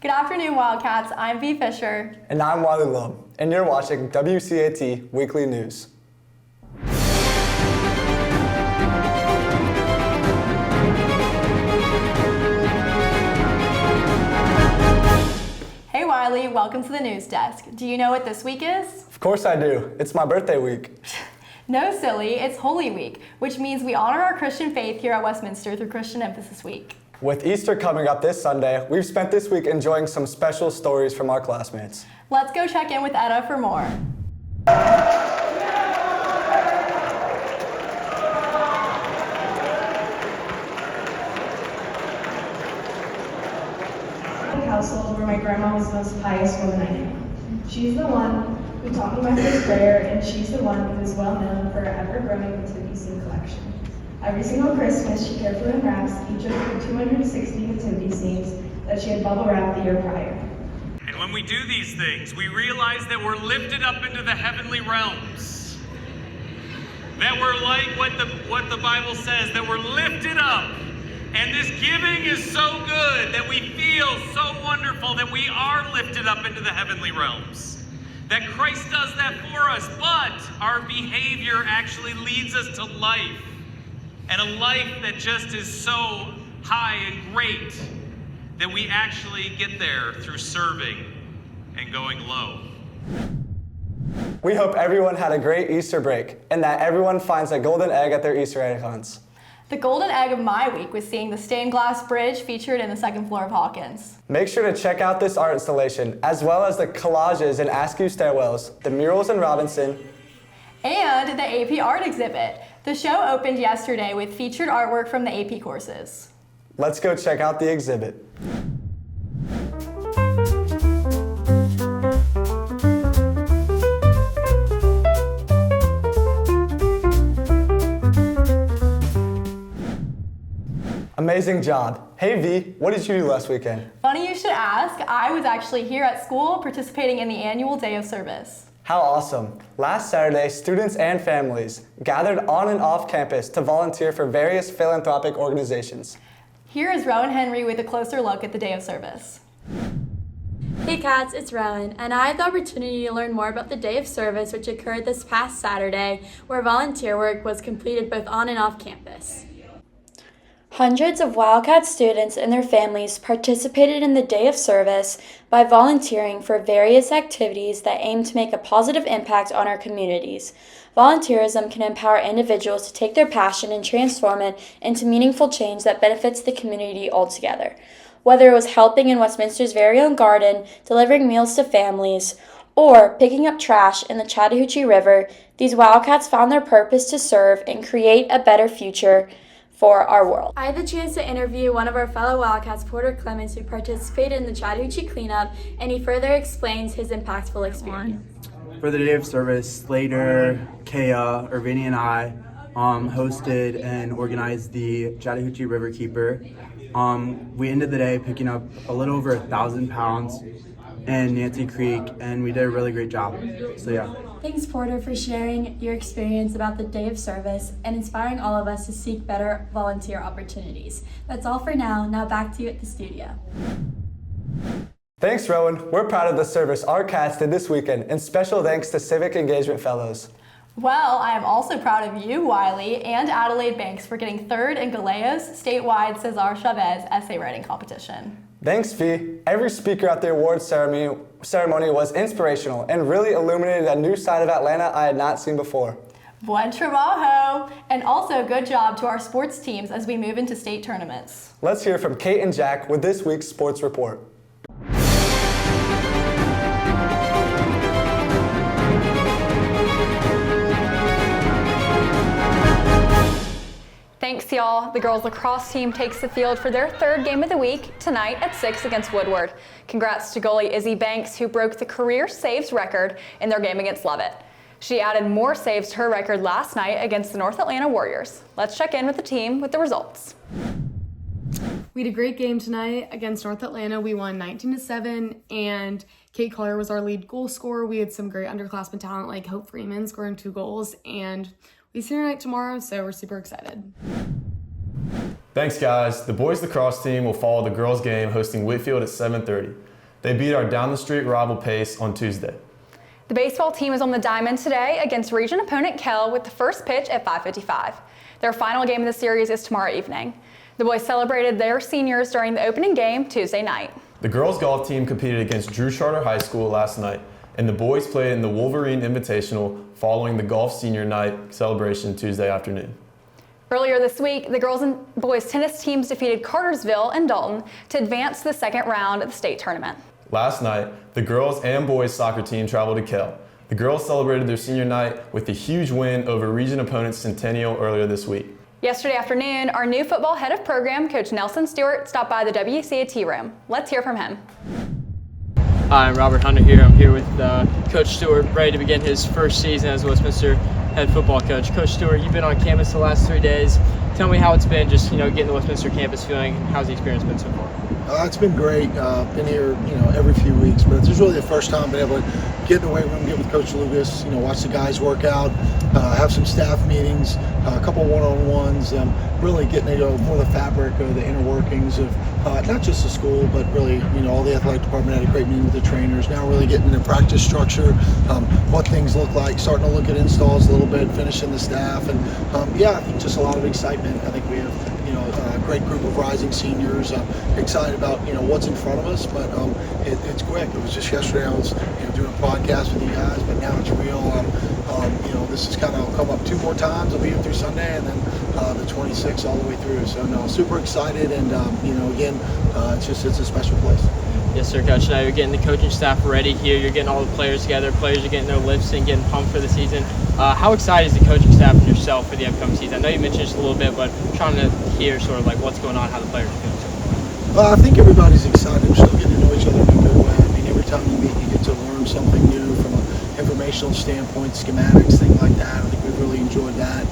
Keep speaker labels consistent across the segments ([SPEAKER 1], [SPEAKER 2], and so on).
[SPEAKER 1] Good afternoon, Wildcats. I'm V. Fisher.
[SPEAKER 2] And I'm Wiley Loeb, and you're watching WCAT Weekly News.
[SPEAKER 1] Hey Wiley, welcome to the news desk. Do you know what this week is?
[SPEAKER 2] Of course I do. It's my birthday week.
[SPEAKER 1] No, silly. It's Holy Week, which means we honor our Christian faith here at Westminster through Christian Emphasis Week.
[SPEAKER 2] With Easter coming up this Sunday, we've spent this week enjoying some special stories from our classmates.
[SPEAKER 1] Let's go check in with Etta for more.
[SPEAKER 3] Household where my grandma was the most pious woman I knew. She's the one who taught me my first prayer, and she's the one who is well known for her ever-growing nativity scene collection. Every single Christmas, she carefully unwraps each of the 260 nativity scenes that she had bubble wrapped the year prior.
[SPEAKER 4] And when we do these things, we realize that we're lifted up into the heavenly realms. That we're like what the Bible says, that we're lifted up. And this giving is so good that we feel so wonderful that we are lifted up into the heavenly realms. That Christ does that for us, but our behavior actually leads us to life. And a life that just is so high and great that we actually get there through serving and going low.
[SPEAKER 2] We hope everyone had a great Easter break and that everyone finds a golden egg at their Easter egg hunts.
[SPEAKER 1] The golden egg of my week was seeing the stained glass bridge featured in the second floor of Hawkins.
[SPEAKER 2] Make sure to check out this art installation, as well as the collages in Askew stairwells, the murals in Robinson,
[SPEAKER 1] and the AP art exhibit. The show opened yesterday with featured artwork from the AP courses.
[SPEAKER 2] Let's go check out the exhibit. Amazing job. Hey V, what did you do last weekend?
[SPEAKER 1] Funny you should ask. I was actually here at school participating in the annual day of service.
[SPEAKER 2] How awesome. Last Saturday, students and families gathered on and off campus to volunteer for various philanthropic organizations.
[SPEAKER 1] Here is Rowan Henry with a closer look at the day of service.
[SPEAKER 5] Hey Cats, it's Rowan, and I had the opportunity to learn more about the day of service which occurred this past Saturday, where volunteer work was completed both on and off campus.
[SPEAKER 6] Hundreds of Wildcat students and their families participated in the Day of Service by volunteering for various activities that aim to make a positive impact on our communities. Volunteerism can empower individuals to take their passion and transform it into meaningful change that benefits the community altogether. Whether it was helping in Westminster's very own garden, delivering meals to families, or picking up trash in the Chattahoochee River, these Wildcats found their purpose to serve and create a better future for our world.
[SPEAKER 5] I had the chance to interview one of our fellow Wildcats, Porter Clemens, who participated in the Chattahoochee cleanup, and he further explains his impactful experience.
[SPEAKER 7] For the day of service, Slater, Kea, Irvini, and I hosted and organized the Chattahoochee River Keeper. We ended the day picking up a little over 1,000 pounds in Nancy Creek, and we did a really great job. So yeah.
[SPEAKER 5] Thanks, Porter, for sharing your experience about the day of service and inspiring all of us to seek better volunteer opportunities. That's all for now. Now back to you at the studio.
[SPEAKER 2] Thanks, Rowan. We're proud of the service our cats did this weekend, and special thanks to Civic Engagement Fellows.
[SPEAKER 1] Well, I am also proud of you, Wiley, and Adelaide Banks for getting third in Galeo's statewide Cesar Chavez essay writing competition.
[SPEAKER 2] Thanks, V. Every speaker at the awards ceremony was inspirational and really illuminated a new side of Atlanta I had not seen before.
[SPEAKER 1] Buen trabajo! And also good job to our sports teams as we move into state tournaments.
[SPEAKER 2] Let's hear from Kate and Jack with this week's sports report.
[SPEAKER 8] Thanks, y'all. The girls lacrosse team takes the field for their third game of the week tonight at 6 against Woodward. Congrats to goalie Izzy Banks, who broke the career saves record in their game against Lovett. She added more saves to her record last night against the North Atlanta Warriors. Let's check in with the team with the results.
[SPEAKER 9] We had a great game tonight against North Atlanta. We won 19-7, and Kate Collier was our lead goal scorer. We had some great underclassmen talent like Hope Freeman scoring 2 goals, and we see her night tomorrow, so we're super excited.
[SPEAKER 10] Thanks, guys. The boys lacrosse team will follow the girls' game hosting Whitfield at 7:30. They beat our down-the-street rival Pace on Tuesday.
[SPEAKER 8] The baseball team is on the diamond today against region opponent Kell with the first pitch at 5:55. Their final game of the series is tomorrow evening. The boys celebrated their seniors during the opening game Tuesday night.
[SPEAKER 10] The girls' golf team competed against Drew Charter High School last night, and the boys played in the Wolverine Invitational following the golf senior night celebration Tuesday afternoon.
[SPEAKER 8] Earlier this week, the girls and boys tennis teams defeated Cartersville and Dalton to advance to the second round of the state tournament.
[SPEAKER 10] Last night, the girls and boys soccer team traveled to Kell. The girls celebrated their senior night with a huge win over region opponent Centennial earlier this week.
[SPEAKER 8] Yesterday afternoon, our new football head of program, Coach Nelson Stewart, stopped by the WCAT room. Let's hear from him.
[SPEAKER 11] Hi, I'm Robert Hunter here. I'm here with Coach Stewart, ready to begin his first season as Westminster head football coach. Coach Stewart, you've been on campus the last 3 days. Tell me how it's been just, getting the Westminster campus feeling. How's the experience been so far?
[SPEAKER 12] It's been great. Been here, every few weeks, but this is really the first time I've been able to get in the weight room, get with Coach Lucas, watch the guys work out, have some staff meetings, a couple one-on-ones, really getting to know more of the fabric of the inner workings of not just the school, but really, all the athletic department had a great meeting with the trainers. Now really getting into practice structure, what things look like, starting to look at installs a little bit, finishing the staff, and I think just a lot of excitement. I think we have, a great group of rising seniors. Excited about what's in front of us, but it's quick. It was just yesterday I was doing a podcast with you guys, but now it's real. This is kind of come up 2 more times. I'll be here through Sunday, and then the 26th all the way through. So no, super excited, and again, it's a special place.
[SPEAKER 11] Yes, sir, Coach. Now you're getting the coaching staff ready here. You're getting all the players together. Players are getting their lifts and getting pumped for the season. How excited is the coaching staff and yourself for the upcoming season? I know you mentioned just a little bit, but I'm trying to hear sort of like what's going on, how the players are feeling so far.
[SPEAKER 12] Well, I think everybody's excited. We're still getting to know each other in a good way. I mean, every time you meet, you get to learn something new from an informational standpoint, schematics, things like that. I think we've really enjoyed that.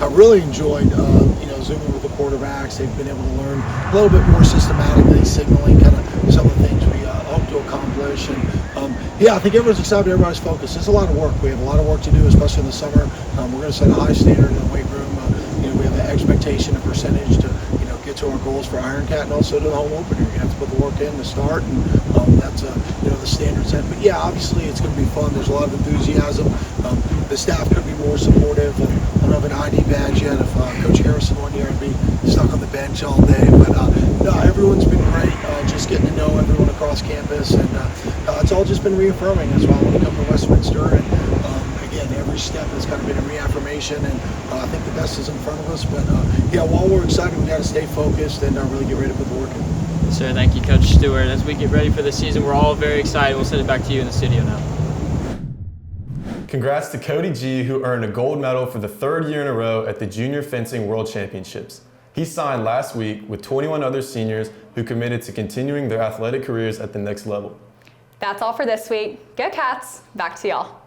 [SPEAKER 12] I really enjoyed, Zooming with the quarterbacks. They've been able to learn a little bit more systematically, signaling kind of some of the things we hope to accomplish. And I think everyone's excited. Everybody's focused. It's a lot of work. We have a lot of work to do, especially in the summer. We're going to set a high standard in the weight room. We have an expectation, a percentage to get to our goals for Iron Cat and also to the home opener. You're going to have to put the work in to start, and that's the standard set. But obviously it's going to be fun. There's a lot of enthusiasm. The staff could be more supportive. I don't have an ID badge yet. If Coach Harrison were here, I'd be stuck on the bench all day. But no, everyone's been great. Just getting to know everyone across campus, and it's all just been reaffirming. That's why I want to come to Westminster. And again, every step has kind of been a reaffirmation, and I think the best is in front of us. But while we're excited, we got to stay focused and really get ready to put the work in.
[SPEAKER 11] Yes, sir, thank you, Coach Stewart. As we get ready for the season, we're all very excited. We'll send it back to you in the studio now.
[SPEAKER 10] Congrats to Cody G, who earned a gold medal for the 3rd year in a row at the Junior Fencing World Championships. He signed last week with 21 other seniors who committed to continuing their athletic careers at the next level.
[SPEAKER 8] That's all for this week. Go Cats! Back to y'all.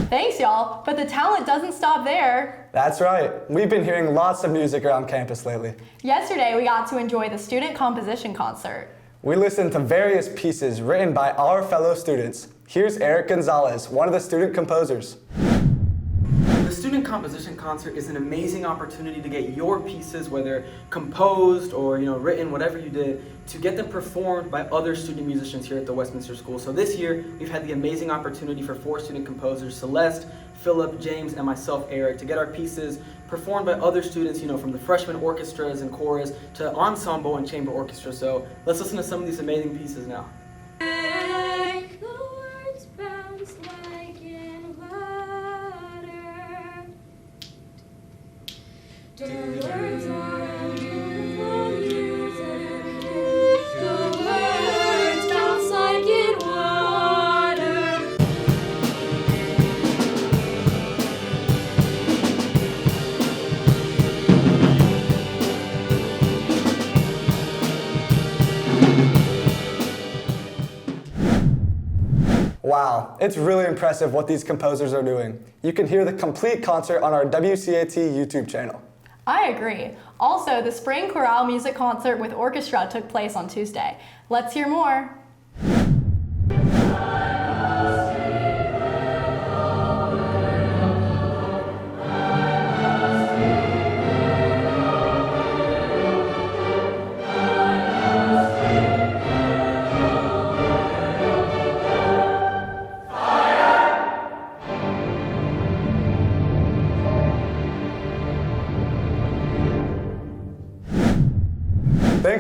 [SPEAKER 1] Thanks, y'all. But the talent doesn't stop there.
[SPEAKER 2] That's right. We've been hearing lots of music around campus lately.
[SPEAKER 1] Yesterday, we got to enjoy the student composition concert.
[SPEAKER 2] We listened to various pieces written by our fellow students. Here's Eric Gonzalez, one of the student composers.
[SPEAKER 13] The Student Composition Concert is an amazing opportunity to get your pieces, whether composed or written, whatever you did, to get them performed by other student musicians here at the Westminster School. So this year, we've had the amazing opportunity for 4 student composers, Celeste, Philip, James, and myself, Eric, to get our pieces performed by other students, from the freshman orchestras and chorus to ensemble and chamber orchestra. So let's listen to some of these amazing pieces now.
[SPEAKER 2] Wow, it's really impressive what these composers are doing. You can hear the complete concert on our WCAT YouTube channel.
[SPEAKER 1] I agree. Also, the Spring Chorale Music Concert with Orchestra took place on Tuesday. Let's hear more.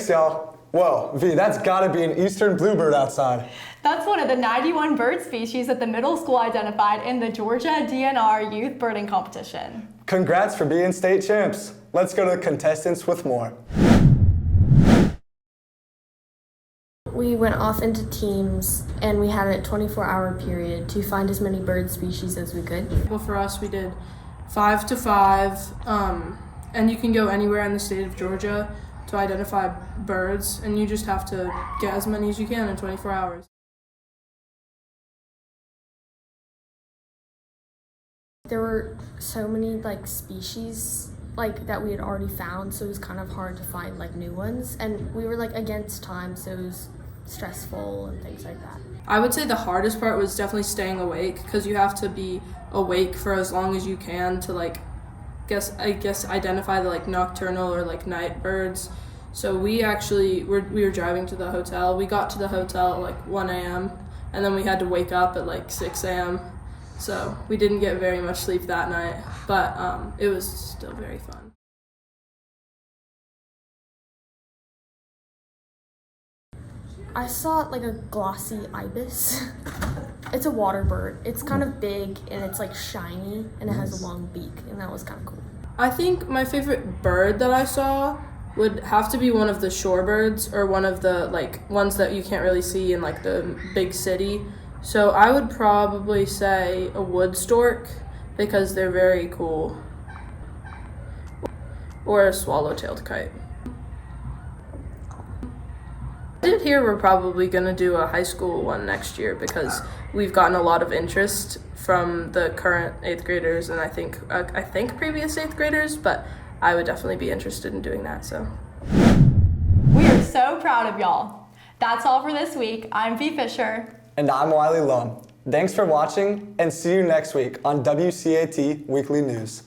[SPEAKER 2] Thanks, y'all. Whoa, V, that's gotta be an eastern bluebird outside.
[SPEAKER 1] That's one of the 91 bird species that the middle school identified in the Georgia DNR Youth Birding Competition.
[SPEAKER 2] Congrats for being state champs. Let's go to the contestants with more.
[SPEAKER 14] We went off into teams and we had a 24-hour period to find as many bird species as we could.
[SPEAKER 15] Well, for us, we did 5 to 5, and you can go anywhere in the state of Georgia to identify birds, and you just have to get as many as you can in 24 hours.
[SPEAKER 14] There were so many species that we had already found, so it was kind of hard to find new ones, and we were against time, so it was stressful and things like that.
[SPEAKER 15] I would say the hardest part was definitely staying awake, because you have to be awake for as long as you can to I guess identify the nocturnal or night birds. So we were driving to the hotel. We got to the hotel at 1 a.m. and then we had to wake up at 6 a.m. So we didn't get very much sleep that night, but it was still very fun.
[SPEAKER 14] I saw a glossy ibis. It's a water bird. It's kind of big and it's shiny and it has a long beak, and that was kind of cool.
[SPEAKER 15] I think my favorite bird that I saw would have to be one of the shorebirds, or one of the ones that you can't really see in the big city. So I would probably say a wood stork, because they're very cool. Or a swallow-tailed kite. I did hear we're probably going to do a high school one next year, because we've gotten a lot of interest from the current 8th graders and I think previous 8th graders, but I would definitely be interested in doing that. So
[SPEAKER 1] We are so proud of y'all. That's all for this week. I'm V. Fisher.
[SPEAKER 2] And I'm Wiley Lum. Thanks for watching, and see you next week on WCAT Weekly News.